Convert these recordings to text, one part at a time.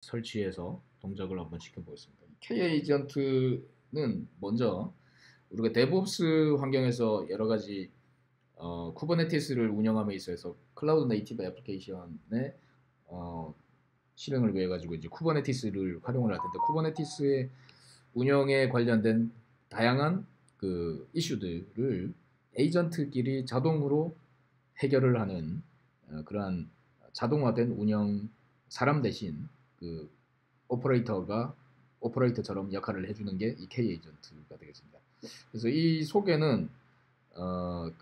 설치해서 동작을 한번 시켜보겠습니다. K 에이전트는 먼저 우리가 데브옵스 환경에서 여러 가지 쿠버네티스를 운영함에 있어서 클라우드 네이티브 애플리케이션의 어, 실행을 위해 가지고 이제 쿠버네티스를 활용을 할 텐데 쿠버네티스의 운영에 관련된 다양한 그 이슈들을 에이전트끼리 자동으로 해결을 하는 그러한 자동화된 운영 사람 대신 그 오퍼레이터가 오퍼레이터처럼 역할을 해주는 게 이 K 에이전트가 되겠습니다. 그래서 이 속에는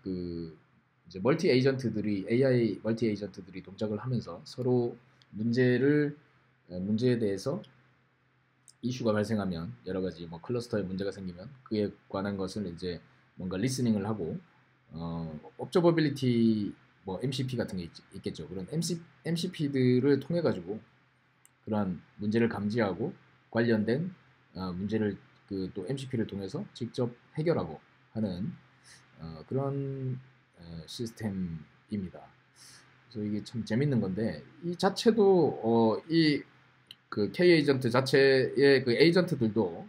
그 이제 멀티 에이전트들이 AI 멀티 에이전트들이 동작을 하면서 서로 문제에 대해서 이슈가 발생하면 여러 가지 뭐 클러스터에 문제가 생기면 그에 관한 것을 이제 뭔가 리스닝을 하고 observability 뭐 MCP 같은 게 있겠죠. 그런 MCP들을 통해 가지고 그러한 문제를 감지하고 관련된 문제를 그 또 MCP를 통해서 직접 해결하고 하는 그런 시스템입니다. 그래서 이게 참 재밌는 건데 이 자체도 이 그 K 에이전트 자체의 그 에이전트들도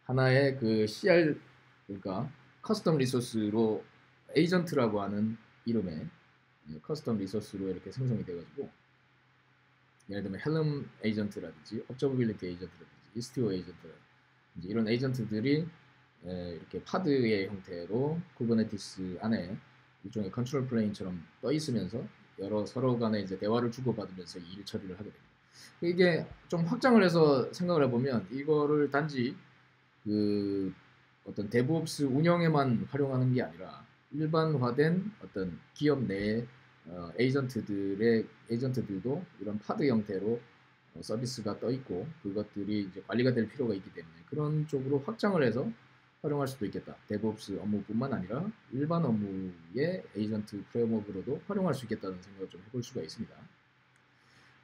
하나의 그 CR 그러니까 커스텀 리소스로 에이전트라고 하는 이름의 커스텀 리소스로 이렇게 생성이 돼가지고 예를 들면 헬름 에이전트라든지 observability 에이전트라든지 istio 에이전트라든지 이런 에이전트들이 이렇게 파드의 형태로 쿠버네티스 안에 일종의 컨트롤 플레인처럼 떠 있으면서 여러 서로 간에 이제 대화를 주고받으면서 일 처리를 하게 됩니다. 이게 좀 확장을 해서 생각을 해보면 이거를 단지 그 어떤 데브옵스 운영에만 활용하는 게 아니라 일반화된 어떤 기업 내 에이전트들도 이런 파드 형태로 서비스가 떠 있고 그것들이 이제 관리가 될 필요가 있기 때문에 그런 쪽으로 확장을 해서 활용할 수도 있겠다. 데브옵스 업무뿐만 아니라 일반 업무의 에이전트 프레임워크로도 활용할 수 있겠다는 생각을 좀 해볼 수가 있습니다.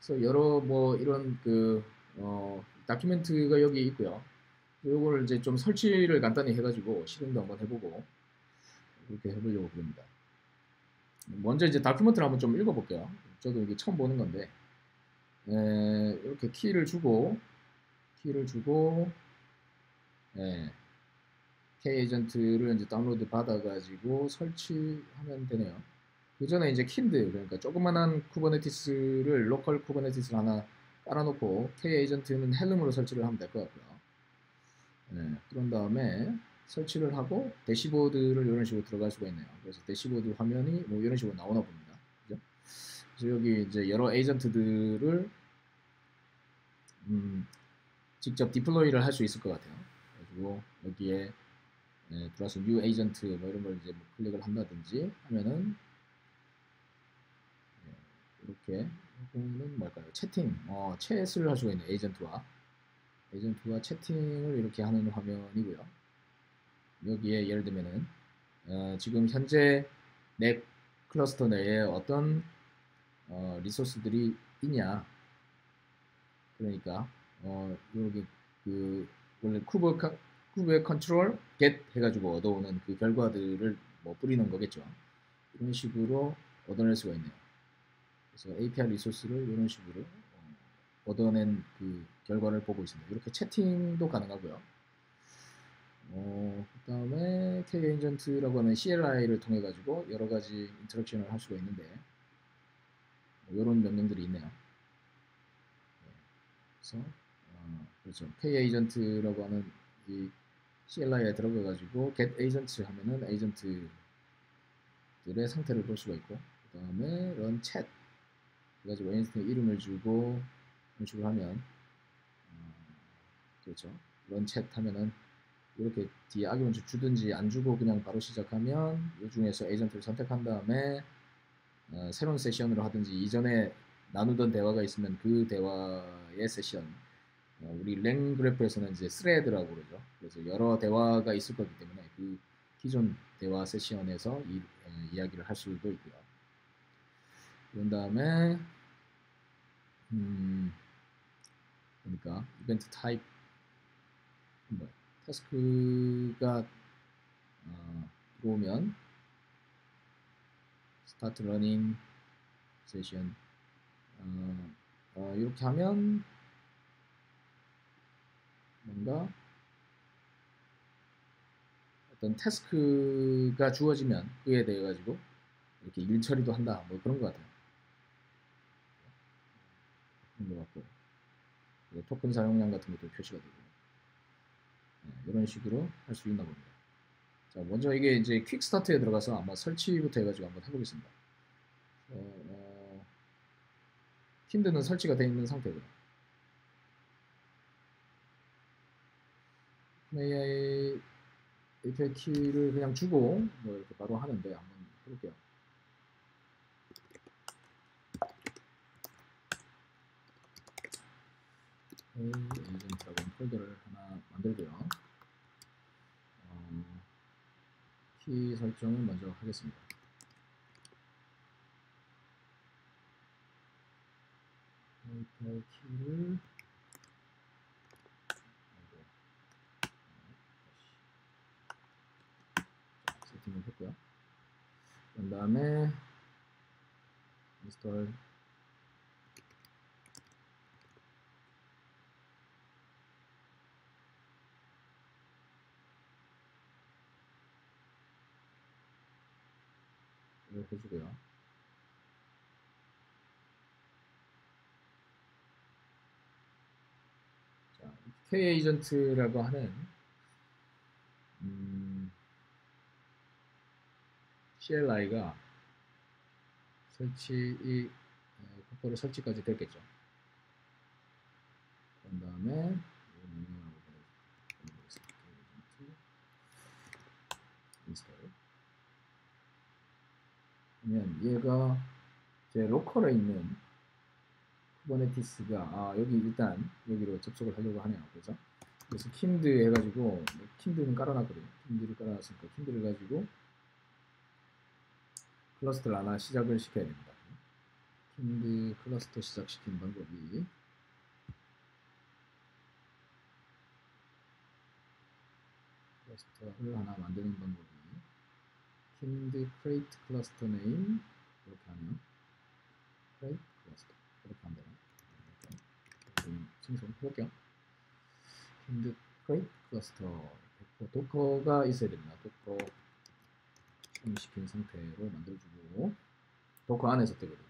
그래서 여러 뭐 이런 그 다큐멘트가 여기 있고요. 이걸 이제 좀 설치를 간단히 해가지고 실행도 한번 해보고 그렇게 해보려고 그럽니다. 먼저 이제 다큐멘트를 한번 좀 읽어볼게요. 저도 이게 처음 보는 건데 이렇게 키를 주고 K 에이전트를 이제 다운로드 받아가지고 설치하면 되네요. 그 전에 이제 킨드 그러니까 조그만한 쿠버네티스를 로컬 쿠버네티스를 하나 깔아놓고 K 에이전트는 헬름으로 설치를 하면 될 것 같고요. 그런 다음에 설치를 하고 대시보드를 이런 식으로 들어갈 수가 있네요. 그래서 대시보드 화면이 뭐 이런 식으로 나오나 봅니다. 그죠? 그래서 여기 이제 여러 에이전트들을 직접 디플로이를 할 수 있을 것 같아요. 그리고 여기에 들어와서 new agent 뭐 이런 걸 이제 뭐 클릭을 한다든지 하면은 이렇게 이거는 뭘까요? 채팅, 챗을 할 수가 있는 에이전트와 채팅을 이렇게 하는 화면이고요. 여기에 예를 들면은 지금 현재 내 클러스터 내에 어떤 리소스들이 있냐. 그러니까 여기 그 원래 쿠브의 컨트롤 get 해가지고 얻어오는 그 결과들을 뭐 뿌리는 거겠죠. 이런 식으로 얻어낼 수가 있네요. 그래서 API 리소스를 이런 식으로 얻어낸 그 결과를 보고 있습니다. 이렇게 채팅도 가능하고요. 그 다음에 K-에이전트라고 하는 CLI를 통해 가지고 여러 가지 인터랙션을 할 수가 있는데 이런 명령들이 있네요. 그래서 그렇죠. K-에이전트라고 하는 이 CLI에 들어가 가지고 get agents 하면은 에이전트들의 상태를 볼 수가 있고 그 다음에 run chat 그래가지고 에이전트 이름을 주고 이런 식으로 하면 그렇죠. run chat 하면은 이렇게 뒤에 아규먼트 주든지 안 주고 그냥 바로 시작하면 이 중에서 에이전트를 선택한 다음에 새로운 세션으로 하든지 이전에 나누던 대화가 있으면 그 대화의 세션 우리 랭 그래프에서는 이제 스레드라고 그러죠. 그래서 여러 대화가 있을 거기 때문에 그 기존 대화 세션에서 이야기를 할 수도 있고요. 그런 다음에 그러니까 이벤트 타입 뭐 태스크가 들어오면 스타트 러닝 세션 이렇게 하면 뭔가 어떤 태스크가 주어지면 그에 대해 가지고 이렇게 일 처리도 한다. 뭐 그런 것 같아요. 그런 것 같고 토큰 사용량 같은 것도 표시가 되고 이런 식으로 할 수 있나 봅니다. 자, 먼저 이게 이제 퀵 스타트에 들어가서 아마 설치부터 해가지고 한번 해보겠습니다. 킨드는 설치가 되어 있는 상태고요. AI API 키를 그냥 주고 뭐 이렇게 바로 하는데 한번 해볼게요. 에이전트라고 폴더를 하나 만들고요. 키 설정을 먼저 하겠습니다. API 키를 세팅을 했고요. 그 다음에 인스톨 을 해주고요. 자, K 에이전트라고 하는 CLI가 설치 국보로 설치까지 됐겠죠. 그런 다음에 인스톨 그러면 얘가 제 로컬에 있는 쿠버네티스가 여기 일단 여기로 접속을 하려고 하네요. 그래서 킨드 해가지고 킨드는 깔아놨거든요. 킨드를 깔아놨으니까 킨드를 가지고 클러스터를 하나 시작을 시켜야 됩니다. 킨드 클러스터 시작시키는 방법이 클러스터를 하나 만드는 방법이 킨드 create cluster name 이렇게 하면 create cluster 이렇게 하면 되나? 생성 해볼게요. 킨드 create cluster 도커가 있어야 됩니다. 도커 시킨 상태로 만들어주고 도커 안에서 뜨거든요.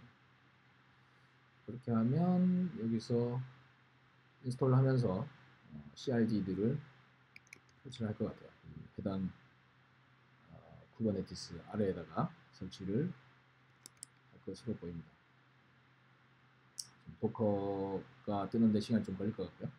그렇게 하면 여기서 인스톨 하면서 CRD들을 설치를 할 것 같아요. 해당 쿠버네티스 아래에다가 설치를 할 것으로 보입니다. 도커가 뜨는데 시간이 좀 걸릴 것 같고요.